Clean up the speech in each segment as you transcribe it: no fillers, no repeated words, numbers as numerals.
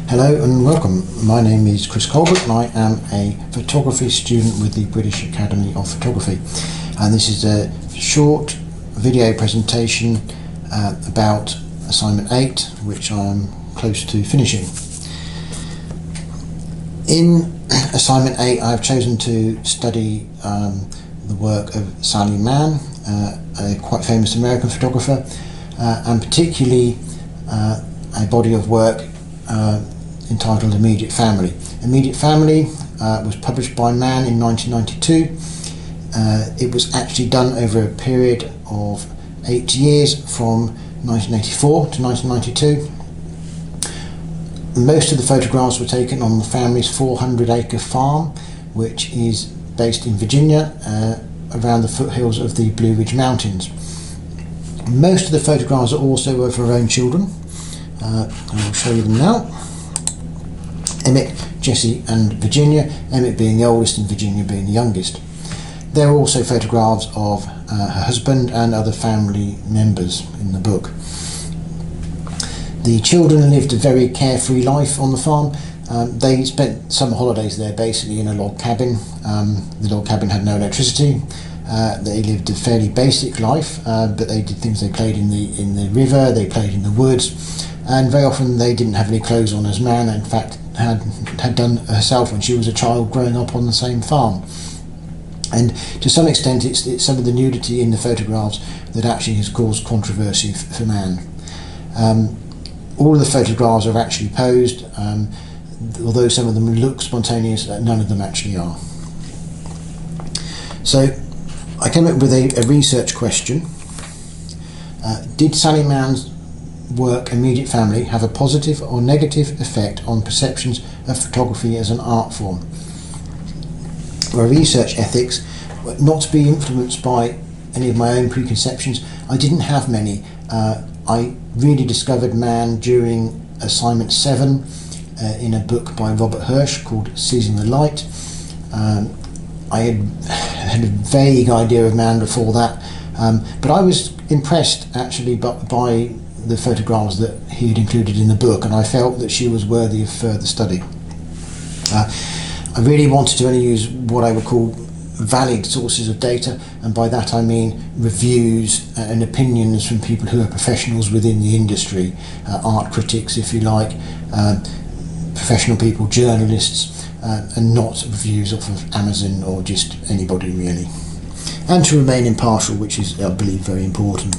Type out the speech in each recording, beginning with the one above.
Hello and welcome. My name is Chris Colbert and I am a photography student with the British Academy of Photography, and this is a short video presentation about assignment 8, which I'm close to finishing. In assignment 8 I've chosen to study the work of Sally Mann, a quite famous American photographer, and particularly a body of work entitled Immediate Family. Immediate Family was published by Mann in 1992. It was actually done over a period of 8 years from 1984 to 1992. Most of the photographs were taken on the family's 400-acre farm, which is based in Virginia, around the foothills of the Blue Ridge Mountains. Most of the photographs are also of her own children. I will show you them now. Emmett, Jessie and Virginia, Emmett being the oldest and Virginia being the youngest. There are also photographs of her husband and other family members in the book. The children lived a very carefree life on the farm. They spent summer holidays there basically in a log cabin. The log cabin had no electricity. They lived a fairly basic life, but they did things. They played in the river, they played in the woods, and very often they didn't have any clothes on, as Mann in fact had done herself when she was a child growing up on the same farm. And to some extent it's some of the nudity in the photographs that actually has caused controversy for Mann. All of the photographs are actually posed, although some of them look spontaneous, none of them actually are. So I came up with a research question. Did Sally Mann's work Immediate Family have a positive or negative effect on perceptions of photography as an art form? My research ethics were not to be influenced by any of my own preconceptions. I didn't have many. I really discovered Mann during assignment 7 in a book by Robert Hirsch called Seizing the Light. I had a vague idea of Mann before that, but I was impressed actually by the photographs that he had included in the book, and I felt that she was worthy of further study. I really wanted to only use what I would call valid sources of data, and by that I mean reviews and opinions from people who are professionals within the industry, art critics if you like, professional people, journalists, and not reviews off of Amazon or just anybody really. And to remain impartial, which is, I believe, very important.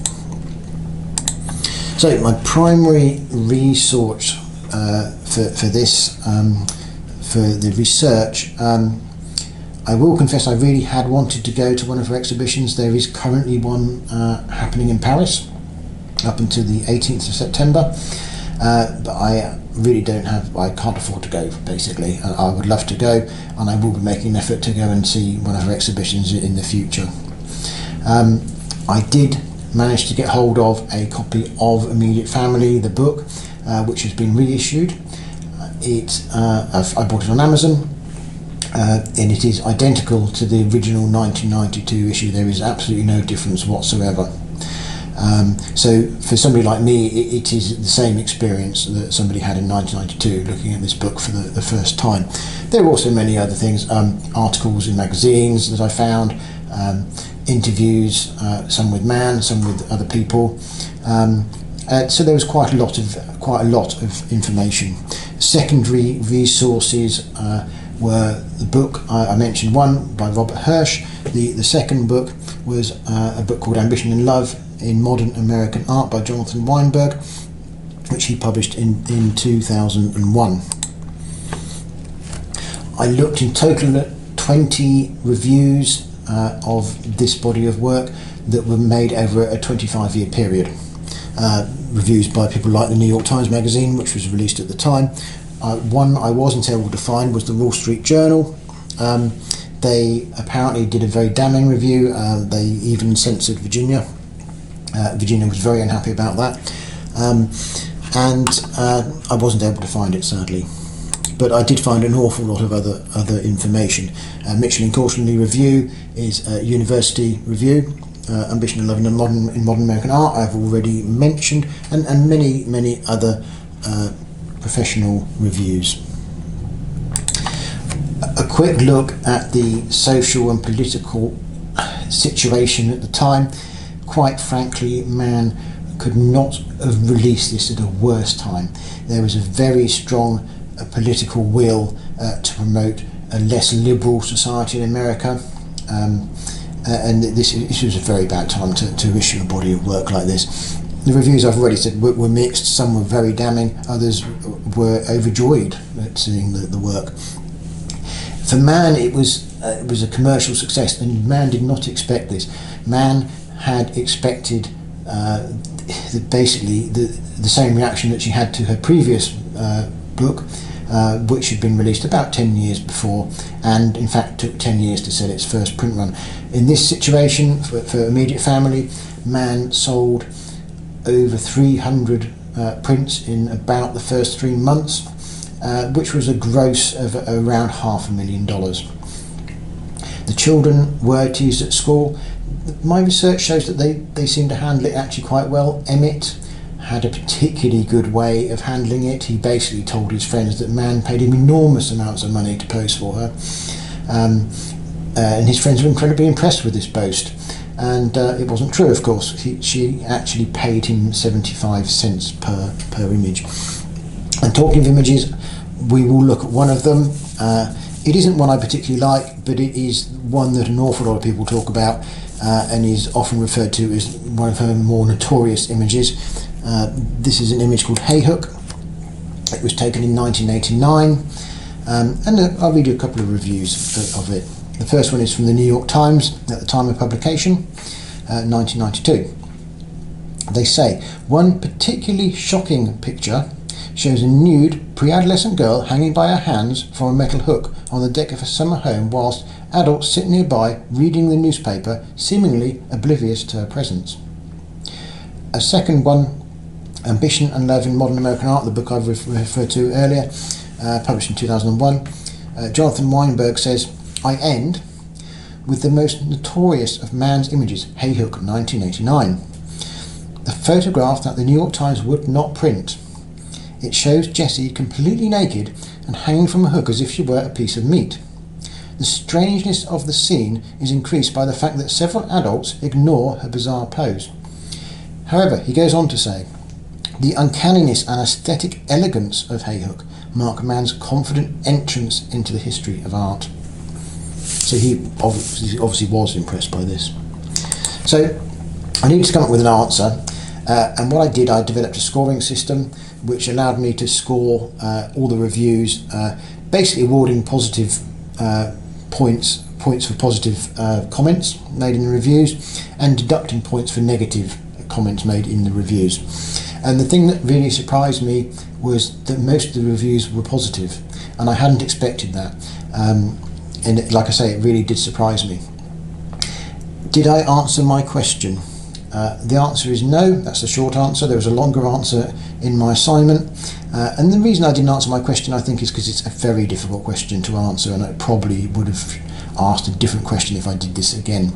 So my primary resource for this, for the research, I will confess I really had wanted to go to one of her exhibitions. There is currently one happening in Paris up until the 18th of September, but I really I can't afford to go basically. I would love to go, and I will be making an effort to go and see one of her exhibitions in the future. I did manage to get hold of a copy of Immediate Family, the book, which has been reissued. I bought it on Amazon, and it is identical to the original 1992 issue. There is absolutely no difference whatsoever. So for somebody like me, it is the same experience that somebody had in 1992 looking at this book for the first time. There are also many other things, articles in magazines that I found, interviews, some with Mann, some with other people. So there was quite a lot of information. Secondary resources were the book I mentioned, one by Robert Hirsch. The second book was a book called Ambition and Love in Modern American Art by Jonathan Weinberg, which he published in 2001. I looked in total at 20 reviews of this body of work that were made over a 25-year period. Reviews by people like the New York Times Magazine, which was released at the time. One I wasn't able to find was the Wall Street Journal. They apparently did a very damning review. They even censored Virginia. Virginia was very unhappy about that. And I wasn't able to find it, sadly. But I did find an awful lot of other information. Mitchell and Cautionley Review is a university review. Ambition and Love in Modern American Art I've already mentioned, and many other professional reviews. A quick look at the social and political situation at the time. Quite frankly, man could not have released this at a worse time. There was a very strong political will to promote a less liberal society in America, and this was a very bad time to issue a body of work like this. The reviews, I've already said, were mixed. Some were very damning, others were overjoyed at seeing the work. For Man, it was a commercial success, and Man did not expect this. Man had expected basically the same reaction that she had to her previous book, which had been released about 10 years before, and in fact took 10 years to sell its first print run. In this situation, for Immediate Family, Man sold over 300 prints in about the first 3 months, which was a gross of around $500,000. The children were teased at school. My research shows that they seem to handle it actually quite well. Emmett had a particularly good way of handling it. He basically told his friends that Man paid him enormous amounts of money to pose for her, and his friends were incredibly impressed with this boast. And it wasn't true, of course. She actually paid him 75 cents per image. And talking of images, we will look at one of them. It isn't one I particularly like, but it is one that an awful lot of people talk about, and is often referred to as one of her more notorious images. This is an image called Hayhook. It was taken in 1989, and I'll read you a couple of reviews of it. The first one is from the New York Times at the time of publication, 1992. They say, one particularly shocking picture shows a nude pre-adolescent girl hanging by her hands from a metal hook on the deck of a summer home whilst adults sit nearby reading the newspaper, seemingly oblivious to her presence. A second one, Ambition and Love in Modern American Art, the book I've referred to earlier, published in 2001. Jonathan Weinberg says, I end with the most notorious of Man's images, Hayhook, 1989. The photograph that the New York Times would not print. It shows Jessie completely naked and hanging from a hook as if she were a piece of meat. The strangeness of the scene is increased by the fact that several adults ignore her bizarre pose. However, he goes on to say, the uncanniness and aesthetic elegance of Hayhook mark Man's confident entrance into the history of art. So he obviously was impressed by this. So I needed to come up with an answer, and what I did, I developed a scoring system which allowed me to score all the reviews, basically awarding positive points for positive comments made in the reviews, and deducting points for negative comments made in the reviews. And the thing that really surprised me was that most of the reviews were positive, and I hadn't expected that. And like I say, it really did surprise me. Did I answer my question? The answer is no. That's the short answer. There was a longer answer in my assignment, and the reason I didn't answer my question, I think, is because it's a very difficult question to answer, and I probably would have asked a different question if I did this again.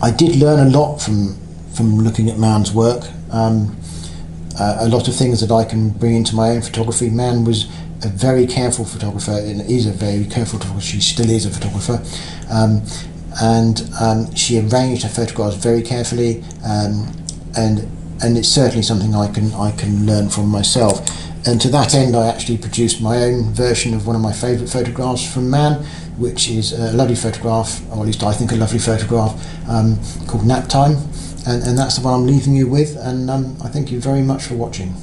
I did learn a lot from looking at Man's work. A lot of things that I can bring into my own photography. Man was a very careful photographer, and is a very careful photographer. She still is a photographer, and she arranged her photographs very carefully, and it's certainly something I can learn from myself. And to that end, I actually produced my own version of one of my favourite photographs from Man, which is a lovely photograph, or at least I think a lovely photograph, called Nap Time, and that's the one I'm leaving you with. And I thank you very much for watching.